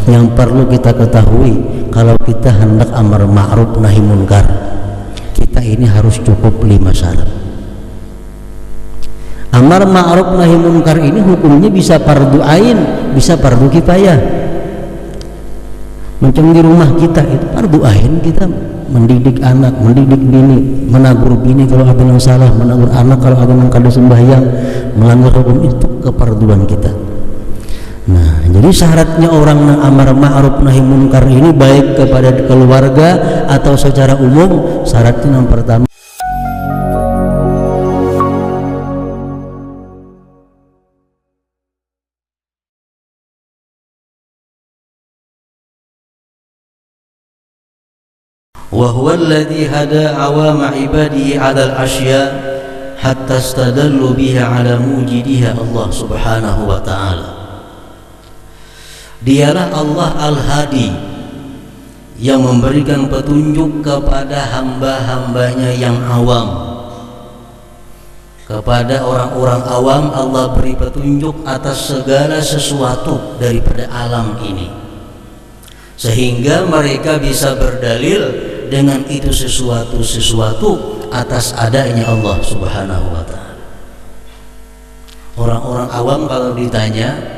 yang perlu kita ketahui, kalau kita hendak amar ma'ruf nahi munkar, kita ini harus cukup 5 syarat. Amar ma'ruf nahi munkar ini hukumnya bisa fardu ain, bisa fardu kifayah. Macam di rumah kita itu fardu ain, kita mendidik anak, mendidik bini, menagur bini kalau ada yang salah, menagur anak kalau ada yang kada sembahyang, melanggar hukum, itu kefarduan kita. Nah, jadi syaratnya orang yang amar ma'ruf nahi munkar ini baik kepada keluarga atau secara umum, syaratnya yang pertama, wa huwa alladhi hada awama ibadihi 'ala al-asya hatta istadallu biha 'ala mujidiha Allah Subhanahu wa ta'ala. Dialah Allah Al-Hadi yang memberikan petunjuk kepada hamba-hambanya yang awam. Kepada orang-orang awam Allah beri petunjuk atas segala sesuatu daripada alam ini, sehingga mereka bisa berdalil dengan itu sesuatu atas adanya Allah Subhanahu wa ta'ala. Orang-orang awam kalau ditanya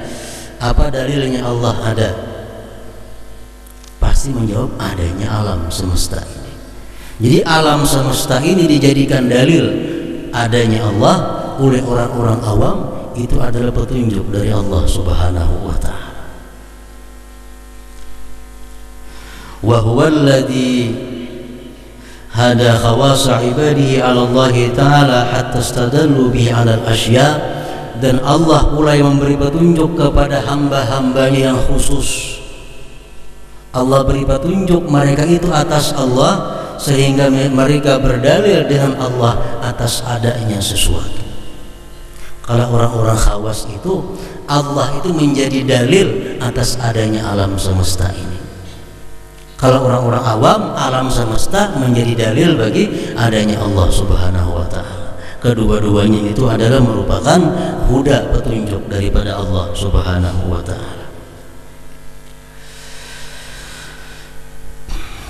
apa dalilnya Allah ada, pasti menjawab adanya alam semesta ini. Jadi alam semesta ini dijadikan dalil adanya Allah oleh orang-orang awam, itu adalah petunjuk dari Allah Subhanahu wa ta'ala. Wa huwa alladhi hada khawasa ibadihi 'ala Allah ta'ala hatta istadallu bihi 'ala al-asya. Dan Allah mulai memberi petunjuk kepada hamba-hambanya yang khusus. Allah beri petunjuk mereka itu atas Allah, sehingga mereka berdalil dengan Allah atas adanya sesuatu. Kalau orang-orang khawas itu, Allah itu menjadi dalil atas adanya alam semesta ini. Kalau orang-orang awam, alam semesta menjadi dalil bagi adanya Allah Subhanahu wa ta'ala. Kedua-duanya itu adalah merupakan huda, petunjuk daripada Allah Subhanahu wa ta'ala.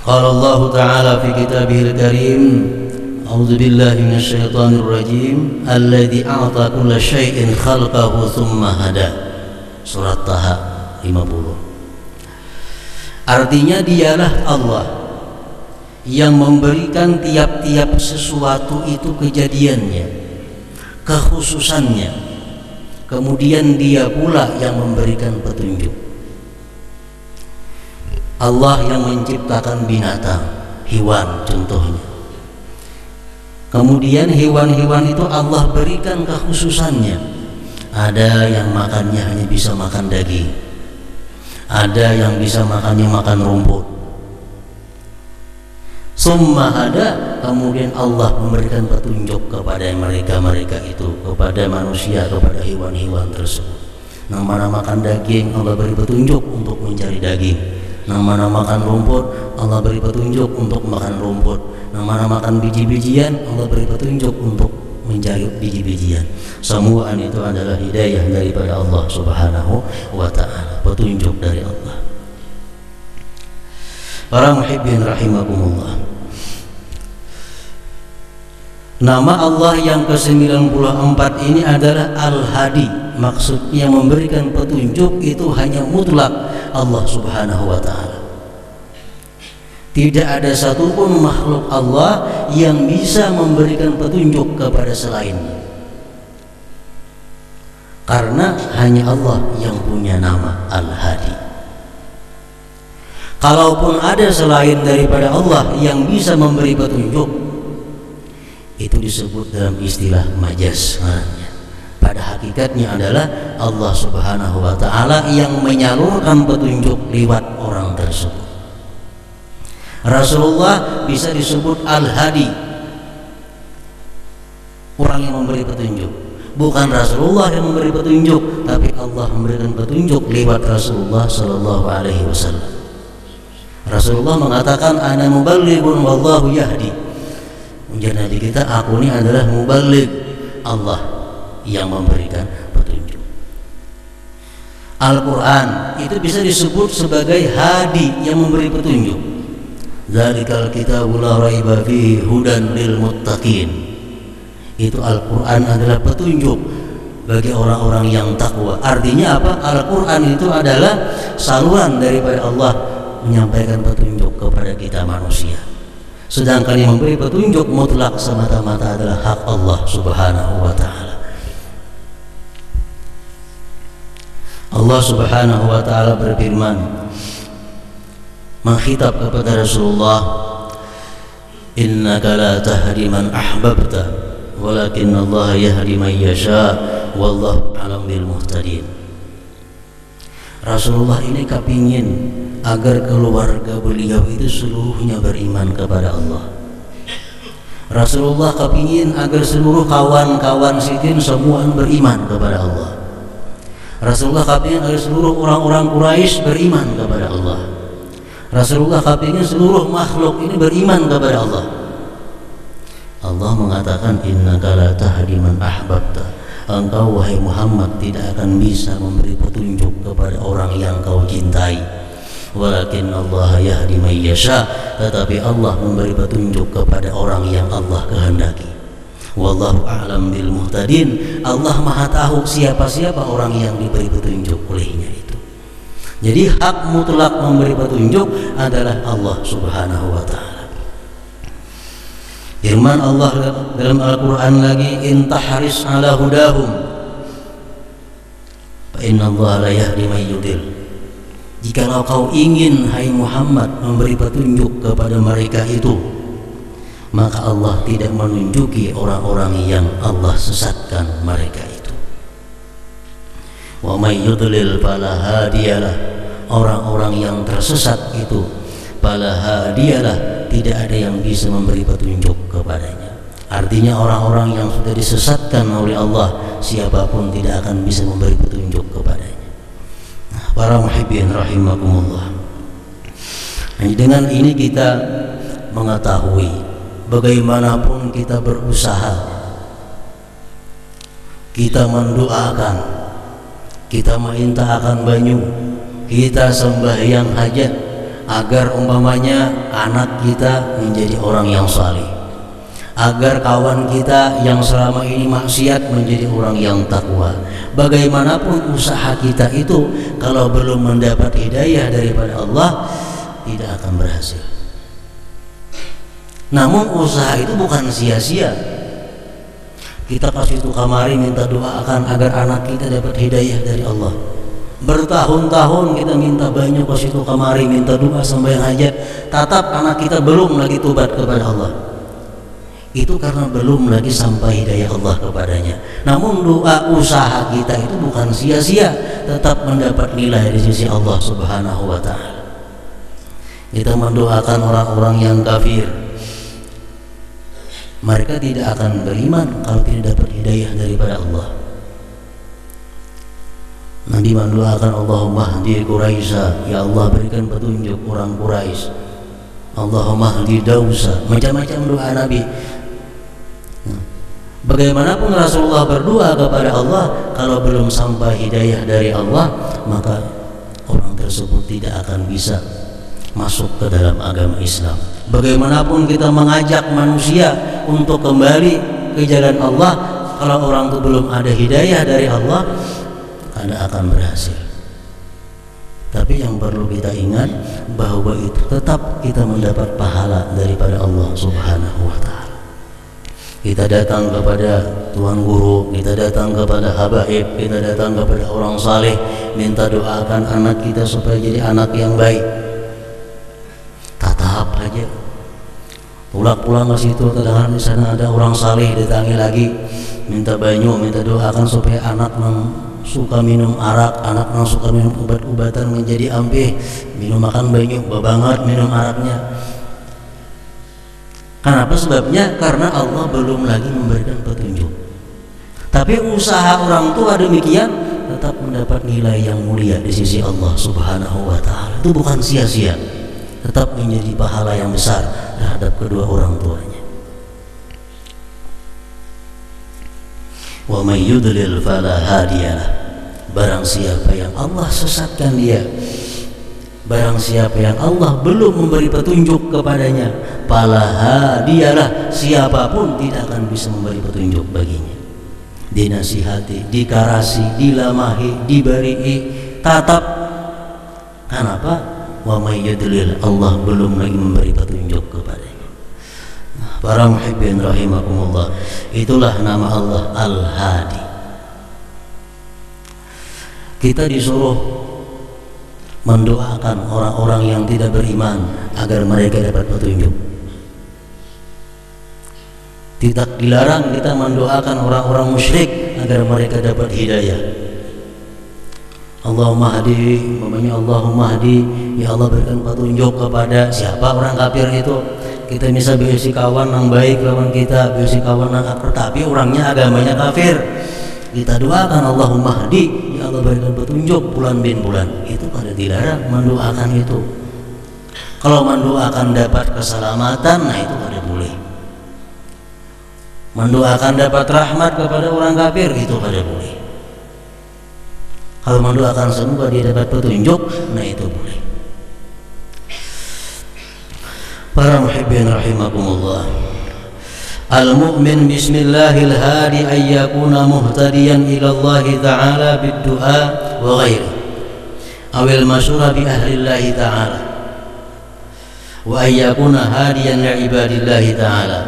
Qala Allah ta'ala fi kitabihil karim, a'udzu billahi minasyaitonir rajim, alladzi a'ta kulla syai'in khalqahu tsumma hada. Surat Taha 50. Artinya dialah Allah yang memberikan tiap-tiap sesuatu itu kejadiannya, kekhususannya. Kemudian dia pula yang memberikan petunjuk. Allah yang menciptakan binatang, hewan contohnya. Kemudian hewan-hewan itu Allah berikan kekhususannya. Ada yang makannya hanya bisa makan daging, ada yang bisa makannya makan rumput. Summa ada, kemudian Allah memberikan petunjuk kepada mereka itu, kepada manusia, kepada hewan-hewan tersebut. Yang mana makan daging, Allah beri petunjuk untuk mencari daging. Yang mana makan rumput, Allah beri petunjuk untuk makan rumput. Yang mana makan biji-bijian, Allah beri petunjuk untuk mencari biji-bijian. Semua itu adalah hidayah daripada Allah Subhanahu wa ta'ala, petunjuk dari Allah. Para muhibbin rahimakumullah, nama Allah yang ke-94 ini adalah Al-Hadi. Maksudnya memberikan petunjuk itu hanya mutlak Allah Subhanahu wa ta'ala. Tidak ada satupun makhluk Allah yang bisa memberikan petunjuk kepada selainnya, karena hanya Allah yang punya nama Al-Hadi. Kalaupun ada selain daripada Allah yang bisa memberi petunjuk, itu disebut dalam istilah majaz. Pada hakikatnya adalah Allah Subhanahu wa ta'ala yang menyalurkan petunjuk lewat orang tersebut. Rasulullah bisa disebut Al-Hadi, orang yang memberi petunjuk. Bukan Rasulullah yang memberi petunjuk, tapi Allah memberikan petunjuk lewat Rasulullah sallallahu alaihi wasallam. Rasulullah mengatakan ana muballighun wallahu yahdi. Menjadi nabi kita, aku ini adalah muballigh, Allah yang memberikan petunjuk. Al-Quran itu bisa disebut sebagai hadi yang memberi petunjuk. Dzalikal kitabul la raiba fihi hudan lil muttaqin. Itu Al-Quran adalah petunjuk bagi orang-orang yang takwa. Artinya apa? Al-Quran itu adalah saluran daripada Allah menyampaikan petunjuk kepada kita manusia. Sedangkan yang memberi petunjuk mutlak semata-mata adalah hak Allah Subhanahu wa ta'ala. Allah Subhanahu wa ta'ala berfirman mengkhitab kepada Rasulullah, innaka la tahdi man ahbabta walakin Allah yahdi man yasha wallahu a'lam bil muhtadin. Rasulullah ini kepingin agar keluarga beliau itu seluruhnya beriman kepada Allah. Rasulullah kepingin agar seluruh kawan-kawan sidin semua beriman kepada Allah. Rasulullah kepingin agar seluruh orang-orang Quraisy beriman kepada Allah. Rasulullah kepingin seluruh makhluk ini beriman kepada Allah. Allah mengatakan innaka la tahdi man ahbabta. Engkau wahai Muhammad tidak akan bisa memberi petunjuk kepada orang yang kau cintai. Walakin Allah yahdi man yasha. Tetapi Allah memberi petunjuk kepada orang yang Allah kehendaki. Wallahu a'lam bil muhtadin. Allah Maha tahu siapa-siapa orang yang diberi petunjuk olehnya itu. Jadi hak mutlak memberi petunjuk adalah Allah Subhanahu wa ta'ala. Firman Allah dalam Al-Quran lagi, in tahris ala hudahum fa inna Allah la yahdi man yudil. Jikalau kau ingin hai Muhammad memberi petunjuk kepada mereka itu, maka Allah tidak menunjuki orang-orang yang Allah sesatkan mereka itu. Wa may yudlil fala hadiyalah. Orang-orang yang tersesat itu fala hadiyalah, tidak ada yang bisa memberi petunjuk kepadanya. Artinya orang-orang yang sudah disesatkan oleh Allah, siapapun tidak akan bisa memberi petunjuk kepadanya. Nah, para muhibbin rahimakumullah. Nah, dengan ini kita mengetahui bagaimanapun kita berusaha, kita mendoakan, kita minta akan banyu, kita sembahyang hajat agar umpamanya anak kita menjadi orang yang saleh, agar kawan kita yang selama ini maksiat menjadi orang yang takwa. Bagaimanapun usaha kita itu, kalau belum mendapat hidayah daripada Allah, tidak akan berhasil. Namun usaha itu bukan sia-sia. Kita kasih itu kamari minta doakan agar anak kita dapat hidayah dari Allah. Bertahun-tahun kita minta banyak kasih itu kamari minta doa sembahyang hajat, tetap anak kita belum lagi tobat kepada Allah. Itu karena belum lagi sampai hidayah Allah kepadanya. Namun doa usaha kita itu bukan sia-sia, tetap mendapat nilai di sisi Allah Subhanahu wa ta'ala. Kita mendoakan orang-orang yang kafir, mereka tidak akan beriman kalau tidak dapat hidayah daripada Allah. Nabi mendoakan Allahumma hdi Quraisy, ya Allah berikan petunjuk orang Quraisy. Allahumma hdi Dausa, macam-macam doa Nabi. Bagaimanapun Rasulullah berdoa kepada Allah, kalau belum sampai hidayah dari Allah, maka orang tersebut tidak akan bisa masuk ke dalam agama Islam. Bagaimanapun kita mengajak manusia untuk kembali ke jalan Allah, kalau orang itu belum ada hidayah dari Allah, Anda akan berhasil. Tapi yang perlu kita ingat bahwa itu tetap kita mendapat pahala daripada Allah Subhanahu wa ta'ala. Kita datang kepada tuan guru, kita datang kepada habaib, kita datang kepada orang saleh, minta doakan anak kita supaya jadi anak yang baik. Tatap aja. Pulang-pulang ke situ, kadang-kadang di sana ada orang saleh, datangi lagi, minta banyu, minta doakan supaya anak suka minum arak, anak yang suka minum obat-obatan menjadi ampuh, minum makan banyu, banget minum araknya. Kenapa sebabnya? Karena Allah belum lagi memberikan petunjuk. Tapi usaha orang tua demikian tetap mendapat nilai yang mulia di sisi Allah Subhanahu wa ta'ala. Itu bukan sia-sia, tetap menjadi pahala yang besar terhadap kedua orang tuanya. Wa may yudlil fala hadiyalah. barang siapa yang Allah sesatkan dia, barang siapa yang Allah belum memberi petunjuk kepadanya, fala dialah, siapapun tidak akan bisa memberi petunjuk baginya. Dinasihati, dikarasi, dilamahi, diberi tatap. Kenapa? Wa may yudlil, Allah belum lagi memberi petunjuk kepadanya. Para muhibbin rahimakumullah, itulah nama Allah Al-Hadi. Kita disuruh mendoakan orang-orang yang tidak beriman agar mereka dapat petunjuk. Tidak dilarang kita mendoakan orang-orang musyrik agar mereka dapat hidayah. Allahumma hadi, Allahumma hadi, ya Allah berikan petunjuk kepada siapa orang kafir itu. Kita bisa berisi kawan yang baik lawan kita, berisi kawan yang akrab, tapi orangnya agamanya kafir. Kita doakan Allahumma hadi, ya Allah berikan petunjuk bulan bin bulan. Itu pada dilarang mendoakan itu. Kalau mendoakan dapat keselamatan, nah itu pada boleh. Mendoakan dapat rahmat kepada orang kafir, itu pada boleh. Kalau mendoakan semoga dia dapat petunjuk, nah itu boleh. Para muhibbin rahimakumullah, al-mu'min bismillahil hadi ayyakuna muhtadiyan ila Allah ta'ala bid-du'a wa ghairi awil masyura bi ahlillahi ta'ala wa ayyakuna hadiyan li ibadillahi ta'ala.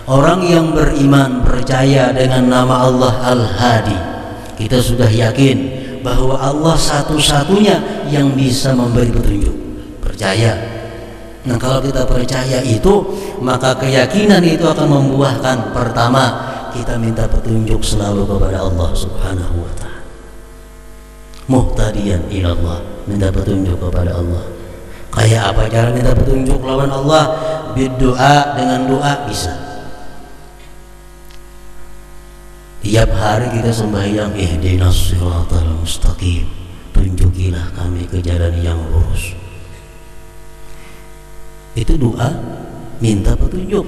Orang yang beriman percaya dengan nama Allah Al-Hadi, kita sudah yakin bahwa Allah satu-satunya yang bisa memberi petunjuk. Percaya. Nah, kalau kita percaya itu, maka keyakinan itu akan membuahkan, pertama, kita minta petunjuk selalu kepada Allah Subhanahu wa ta'ala. Muhtadiyan ila Allah, minta petunjuk kepada Allah. Kayak apa cara minta petunjuk lawan Allah? Berdoa, dengan doa bisa. Tiap hari kita sembahyang ihdinas siratal mustaqim, tunjukilah kami ke jalan yang lurus. Itu doa minta petunjuk.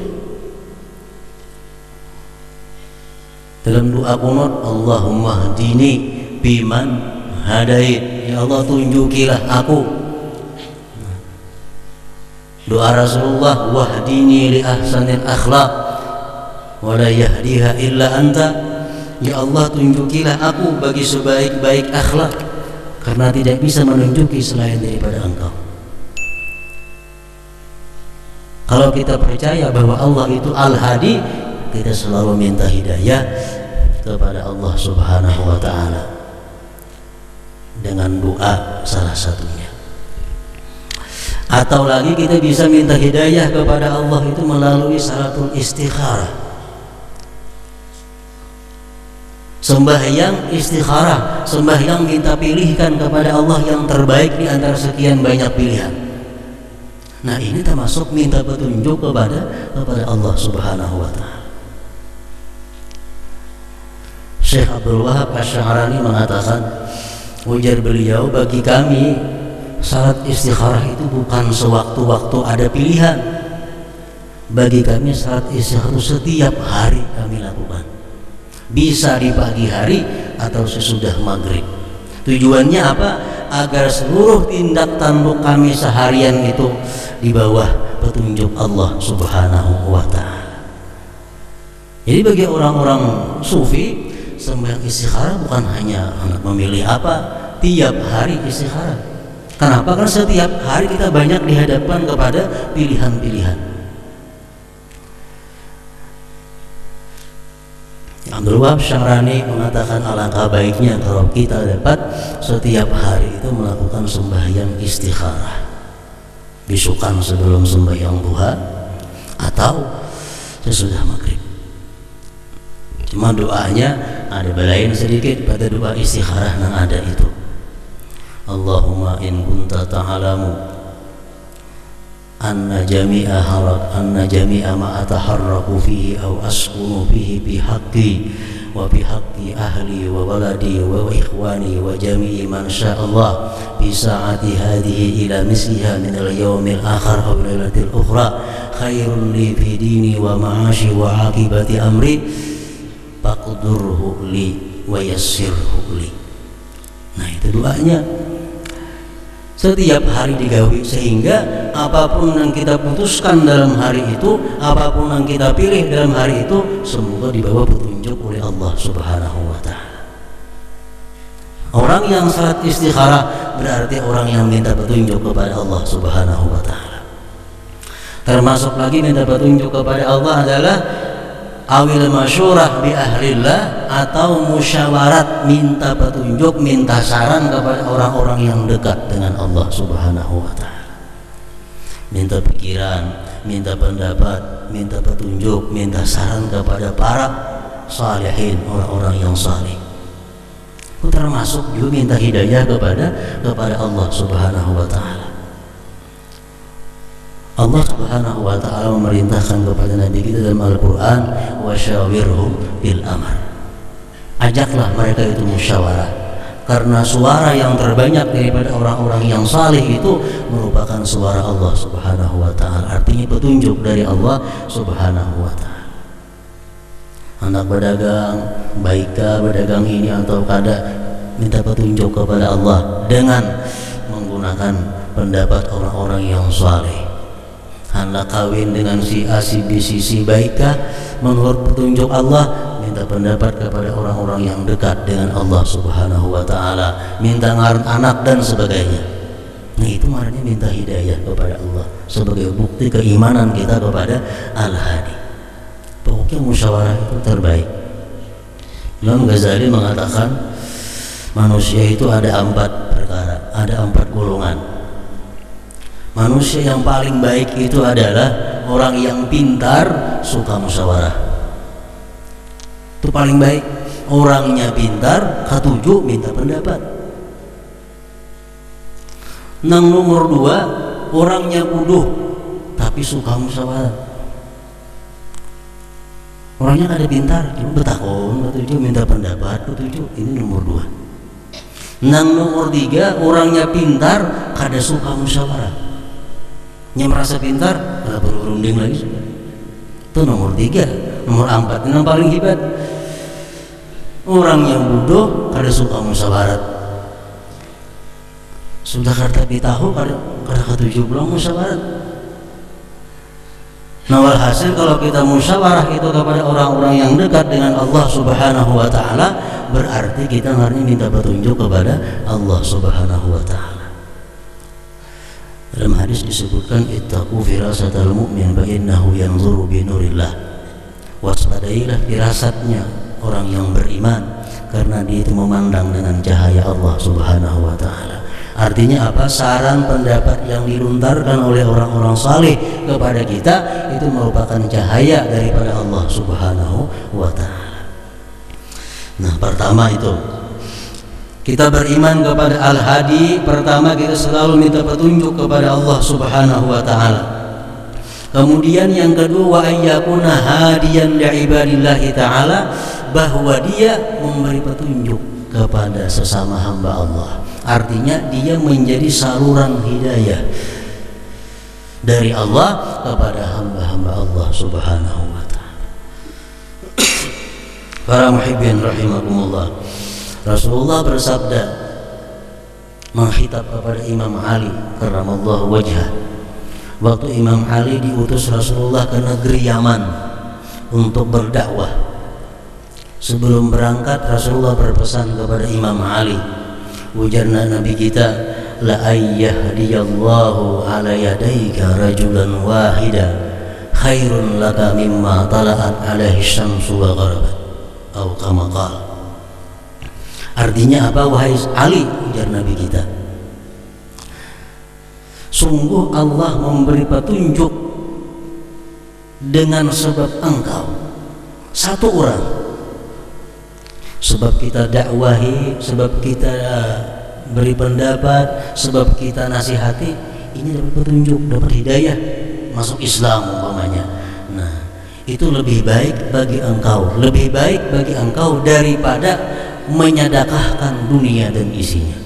Dalam doa qunut, Allahumma hdini biman hadait, ya Allah tunjukilah aku. Doa Rasulullah, wahdini li ahsanil akhlaq wa la yahdiha illa anta, ya Allah tunjukilah aku bagi sebaik-baik akhlak, karena tidak bisa menunjuki selain daripada Engkau. Kalau kita percaya bahwa Allah itu Al-Hadi, kita selalu minta hidayah kepada Allah Subhanahu wa ta'ala dengan doa salah satunya. Atau lagi kita bisa minta hidayah kepada Allah itu melalui salatul istikharah, sembahyang istikharah, sembahyang minta pilihkan kepada Allah yang terbaik di antara sekian banyak pilihan. Nah, ini termasuk minta petunjuk kepada Allah Subhanahu wa ta'ala. Syekh Abdul Wahab Asy-Sya'rani mengatakan, ujar beliau, bagi kami salat istikharah itu bukan sewaktu-waktu ada pilihan. Bagi kami salat istikharah itu setiap hari kami lakukan. Bisa di pagi hari atau sesudah maghrib. Tujuannya apa? Agar seluruh tindak tanduk kami seharian itu di bawah petunjuk Allah Subhanahu wa ta'ala. Jadi bagi orang-orang sufi, sembahyang istikharah bukan hanya memilih apa, tiap hari istikharah. Kenapa? Karena setiap hari kita banyak dihadapkan kepada pilihan-pilihan. Abdul Wahab Asy-Sya'rani mengatakan alangkah baiknya kalau kita dapat setiap hari itu melakukan sembahyang istikharah, bisukan sebelum sembahyang duha atau sesudah maghrib. Cuma doanya ada belain sedikit pada doa istikharah yang ada itu. Allahumma in kunta ta'alamu anna jami'a ma ataharraku fihi aw askunu fihi bihaqqi wa bihaqqi ahli wa waladi wa ikhwani wa jami'i man sya'allah bi sa'ati hadhihi ila misliha min al-yawmil akhar aw lailatil ukhra khairun li fi dini wa ma'ashi wa aqibati amri faqdurhu li wa yassirhu li. Nah itu doanya setiap hari digawi, sehingga apapun yang kita putuskan dalam hari itu, apapun yang kita pilih dalam hari itu, semoga dibawa petunjuk oleh Allah Subhanahu wa Ta'ala. Orang yang salat istikharah berarti orang yang minta petunjuk kepada Allah Subhanahu wa Ta'ala. Termasuk lagi minta petunjuk kepada Allah adalah awil masyurah bi ahlillah, atau musyawarat, minta petunjuk, minta saran kepada orang-orang yang dekat dengan Allah Subhanahu wa Ta'ala. Minta pikiran, minta pendapat, minta petunjuk, minta saran kepada para salihin, orang-orang yang saleh. Itu termasuk juga minta hidayah kepada Allah Subhanahu wa Ta'ala. Allah Subhanahu wa Ta'ala memerintahkan kepada Nabi kita dalam Al-Quran, wasyawirhum bil amr, ajaklah mereka itu musyawarah, karena suara yang terbanyak daripada orang-orang yang saleh itu merupakan suara Allah Subhanahu wa Ta'ala, artinya petunjuk dari Allah Subhanahu wa Ta'ala. Anak berdagang, baikkah berdagang ini atau kada, minta petunjuk kepada Allah dengan menggunakan pendapat orang-orang yang saleh. Hendak kawin dengan si A, si B, si C, baikkah menurut petunjuk Allah, minta pendapat kepada orang-orang yang dekat dengan Allah Subhanahu wa Ta'ala, minta ngaran anak dan sebagainya. Nah itu maknanya minta hidayah kepada Allah sebagai bukti keimanan kita kepada Al-Hadi. Pokoknya musyawarah itu terbaik. Imam Ghazali mengatakan manusia itu ada 4 perkara, ada 4 golongan. Manusia yang paling baik itu adalah orang yang pintar, suka musyawarah. Itu paling baik. Orangnya pintar, ketujuh minta pendapat. Nang nomor 2, orangnya bodoh tapi suka musyawarah. Orangnya ada pintar, cuma betakon, ketujuh minta pendapat, ketujuh. Ini nomor 2. Nang nomor 3, orangnya pintar, kada suka musyawarah. Yang merasa pintar, kada perlu runding lagi. Itu nomor 3. Nomor 4 yang paling hebat, orang yang bodoh kada suka musyawarah. Sudah kada tahu, kada ketujuh pulang musyawarah. Nah walhasil kalau kita musyawarah itu kepada orang-orang yang dekat dengan Allah Subhanahu wa Ta'ala, berarti kita harusnya minta petunjuk kepada Allah Subhanahu wa Ta'ala. Dalam hadis disebutkan, ittaqu firasatal mu'min fa innahu yanzuru bi nurillah. Waspadailah firasatnya orang yang beriman, karena dia itu memandang dengan cahaya Allah Subhanahu wa Ta'ala. Artinya apa? Saran pendapat yang dilontarkan oleh orang-orang saleh kepada kita itu merupakan cahaya daripada Allah Subhanahu wa Ta'ala. Nah, pertama itu kita beriman kepada Al-Hadi. Pertama kita selalu minta petunjuk kepada Allah Subhanahu wa Ta'ala. Kemudian yang kedua, wa ayyakuna hadiyan li'ibadillahi ta'ala, bahwa dia memberi petunjuk kepada sesama hamba Allah. Artinya dia menjadi saluran hidayah dari Allah kepada hamba-hamba Allah Subhanahu wa Ta'ala. Para muhibbin rahimakumullah, Rasulullah bersabda menghitab kepada Imam Ali karramallahu wajhah. Waktu Imam Ali diutus Rasulullah ke negeri Yaman untuk berdakwah, sebelum berangkat Rasulullah berpesan kepada Imam Ali, ujarna Nabi kita, la ayyahdiyallahu ala yadayka rajulan wahida khairun laka mimma tala'at alaihi syamsu wa gharabat, atau kama qala. Artinya apa, wahai Ali, ujar Nabi kita, sungguh Allah memberi petunjuk dengan sebab engkau satu orang, sebab kita dakwahi, sebab kita beri pendapat, sebab kita nasihati, ini dapat petunjuk, dapat hidayah, masuk Islam umpamanya. Nah, itu lebih baik bagi engkau, lebih baik bagi engkau daripada menyedekahkan dunia dan isinya.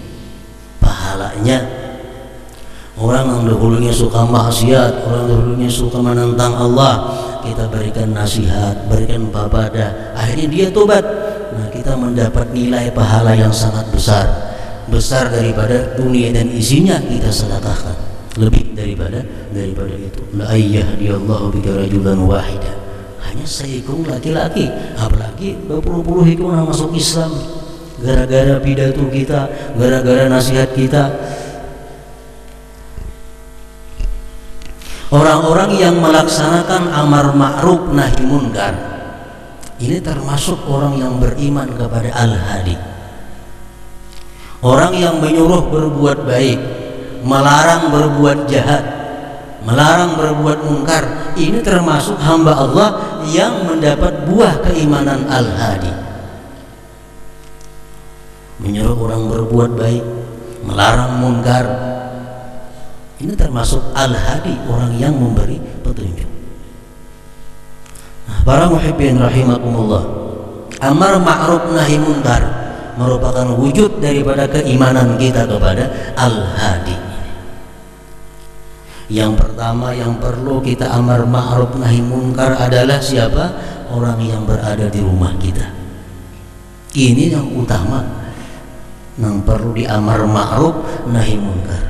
Pahalanya, orang yang dahulunya suka maksiat, orang dahulunya suka menentang Allah, kita berikan nasihat, berikan papada, akhirnya dia tobat. Nah, kita mendapat nilai pahala yang sangat besar. besar daripada dunia dan isinya kita sedekahkan, lebih daripada itu. La ayyahdiyallahu bika rajulan wahida, hanya seekor laki-laki, apalagi berpuluh-puluh itu orang masuk Islam gara-gara pidato kita, gara-gara nasihat kita. Orang-orang yang melaksanakan amar ma'ruf nahi munkar ini termasuk orang yang beriman kepada Al-Hadi. Orang yang menyuruh berbuat baik, melarang berbuat jahat, melarang berbuat munkar, ini termasuk hamba Allah yang mendapat buah keimanan Al-Hadi. Menyuruh orang berbuat baik, melarang munkar, ini termasuk Al-Hadi, orang yang memberi petunjuk. Nah, para muhibbin rahimakumullah, amar ma'ruf nahi munkar merupakan wujud daripada keimanan kita kepada Al-Hadi. Yang pertama yang perlu kita amar ma'ruf nahi munkar adalah siapa? Orang yang berada di rumah kita. Ini yang utama, yang perlu diamar ma'ruf nahi munkar.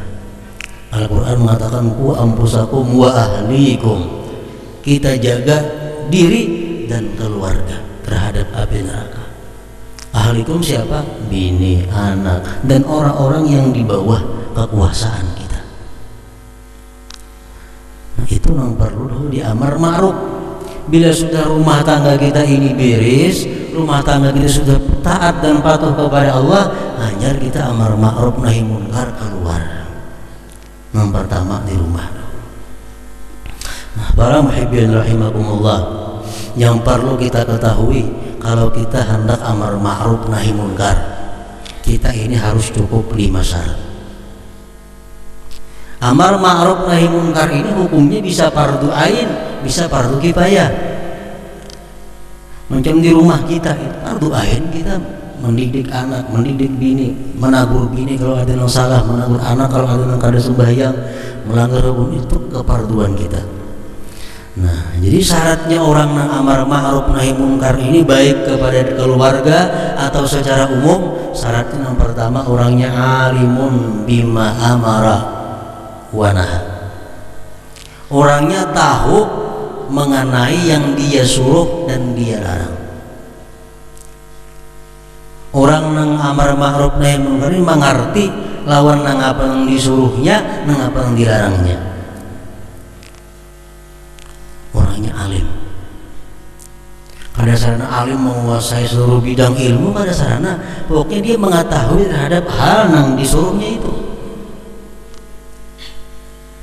Al-Quran mengatakan ku anfusakum wa ahlikum, kita jaga diri dan keluarga terhadap api neraka. Ahlikum siapa? Bini, anak, dan orang-orang yang di bawah kekuasaan kita. Nah, itu yang perlu diamar ma'ruf. Bila sudah rumah tangga kita ini beres, rumah tangga kita sudah taat dan patuh kepada Allah, hanya kita amar ma'ruf nahi munkar keluar. Yang pertama di rumah. Nah, para muhibbin rahimakumullah, yang perlu kita ketahui, kalau kita hendak amar ma'ruf nahi munkar, kita ini harus cukup 5 syarat. Amar ma'ruf nahi munkar ini hukumnya bisa fardu ain, bisa fardu kifayah. Macam di rumah kita itu fardu ain, kita mendidik anak, mendidik bini, menagur bini kalau ada yang salah, menagur anak kalau ada yang kada sembahyang, melanggar hukum, itu kefarduan kita. Nah, jadi syaratnya orang yang amar ma'ruf nahi munkar ini baik kepada keluarga atau secara umum, syaratnya yang pertama orangnya alimun bima amara wa naha. Orangnya tahu mengenai yang dia suruh dan dia larang. Orang nang amar ma'ruf nahi munkar ini mengerti lawan nang apa yang disuruhnya, nang apa yang dilarangnya. Orangnya alim. Kada sarana alim menguasai seluruh bidang ilmu, kada sarana. Pokoknya dia mengetahui terhadap hal nang disuruhnya itu.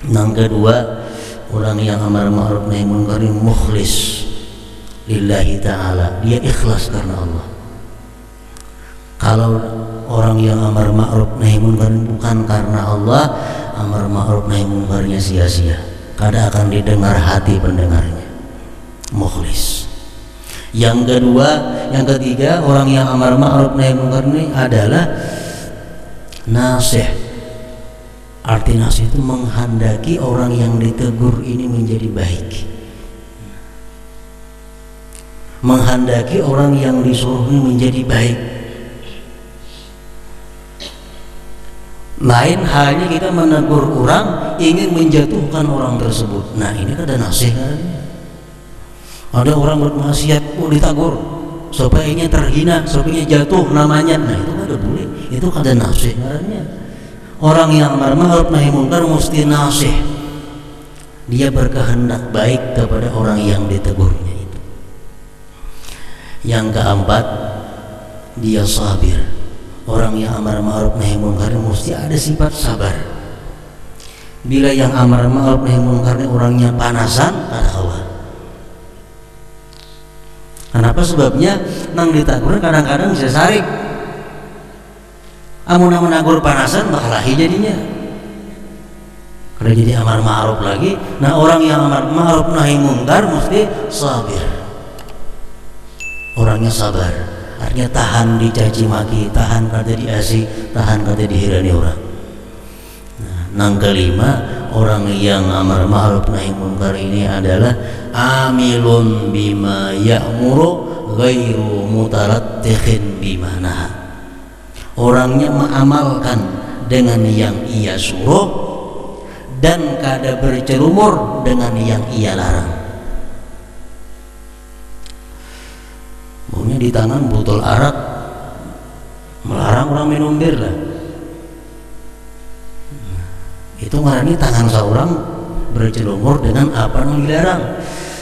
Nang kedua, orang yang amar ma'ruf nahi munkar ini mukhlis lillahi ta'ala, dia ikhlas karena Allah. Kalau orang yang amar ma'ruf nahi munkar bukan karena Allah, amar ma'ruf nahi munkarnya sia-sia, kada akan didengar hati pendengarnya. Mukhlis. Yang ketiga, orang yang amar ma'ruf nahi munkar ini adalah nasih. Arti nasih itu menghendaki orang yang ditegur ini menjadi baik, menghendaki orang yang disuruh ini menjadi baik. Lain halnya kita menegur orang ingin menjatuhkan orang tersebut. Nah, ini kan ada nasihatnya. Ada orang bermaksiat, ditegur supaya ini terhina, supaya jatuh namanya. Nah, itu kada boleh. Itu kada nasihatnya. Orang yang amar ma'ruf nahi munkar mesti nasih. Dia berkehendak baik kepada orang yang ditegurnya itu. Yang keempat, dia sabir. Orang yang amar ma'ruf nahi munkar mesti ada sifat sabar. Bila yang amar ma'ruf nahi munkar orangnya panasan, kada kawa. Kenapa? Sebabnya nang ditegur kadang-kadang bisa sarik. Amun menagur panasan bakalahi jadinya. Kada jadi amar ma'ruf lagi. Nah, orang yang amar ma'ruf nahi munkar mesti sabir. Orangnya sabar. Artinya tahan dicaci maki, tahan kada diasih, tahan kada dihirani orang. Nah, nang kelima, orang yang amar ma'ruf nahi munkar ini adalah amilun bima ya'muru ghairu mutalattikhin bima naha. orangnya mengamalkan dengan yang ia suruh dan kada bercelumur dengan yang ia larang. Maunya di tangan botol arak, melarang orang minum bir lah. Itu ngarani tangan seorang bercelumur dengan apa yang dilarang.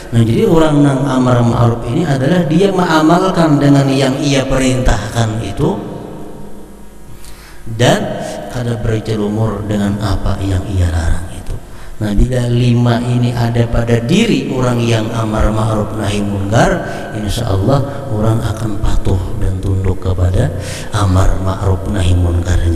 Nah, jadi orang nang amar ma'ruf ini adalah dia mengamalkan dengan yang ia perintahkan itu dan kada bercelumur dengan apa yang ia larang itu. Nah, bila 5 ini ada pada diri orang yang amar ma'ruf nahi munkar, insyaallah orang akan patuh dan tunduk kepada amar ma'ruf nahi munkar.